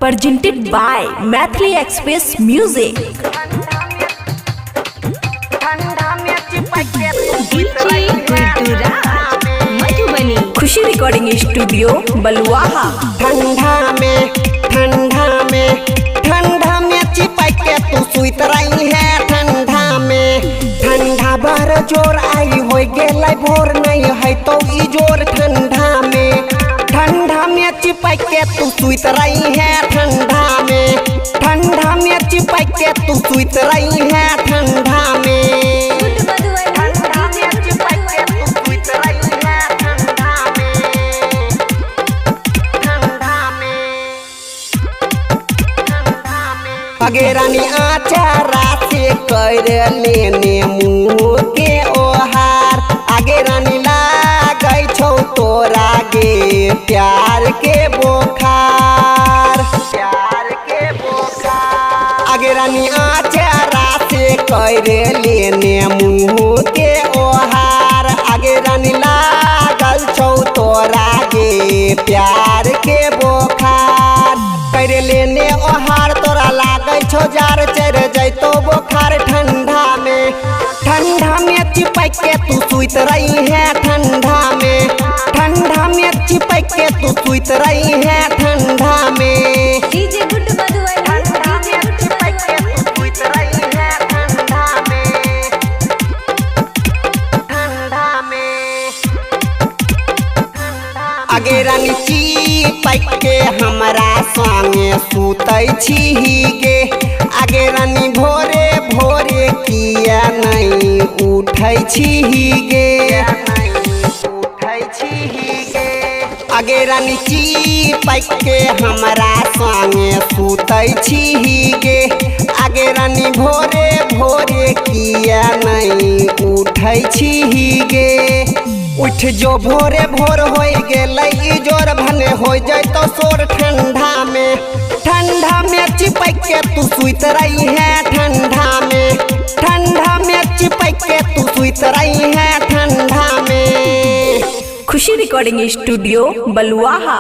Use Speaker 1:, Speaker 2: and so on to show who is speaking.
Speaker 1: presented by Mathli Express Music. Khushi recording studio Baluaha.
Speaker 2: ठंडा में चिपक के तू सुइत रही है। ठंडा बार जोर आई हो गेलै भोर नहीं है तो ई जोर। ठंडा में चिपक के तू सुइत रही है। ठंडा में चिपक के तू सुइत रही है। ठंडा में अगे रानी आचारा से कर लेने मुँह के ओहार। आगे रानी लागै छौ तोरा गे प्यार के बोखार। आगे रानी आचारा से कर लेने मुँह के ओहार। आगे रानी लागल छौ तोरा गे प्यार के बोखार। कर लेने ओहार तोरा लागै छौ जार चढ़ जैतो बोखार। ठंडा में चिपक के तू सुइत रही है। ठंडा में चिपक के तू सुइत रही है। ठंडा में आगे रानी चिपक के हमरा संगे सुतै छी गे। आगे रानी भोरे किया नहीं उठै छी गे। आगे रानी चिपक के हमरा संगे सुतै छी गे। आगे रानी भोरे किया नहीं उठै छी गे। उठ जो भोरे भोर हो गेलै जोर भने हो जैतो सोर। ठंडा में चिपक के तू सुइत रही है। ठंडा में चिपक के तू सुइत रही है। ठंडा में
Speaker 1: खुशी रिकॉर्डिंग स्टूडियो बलुआहा।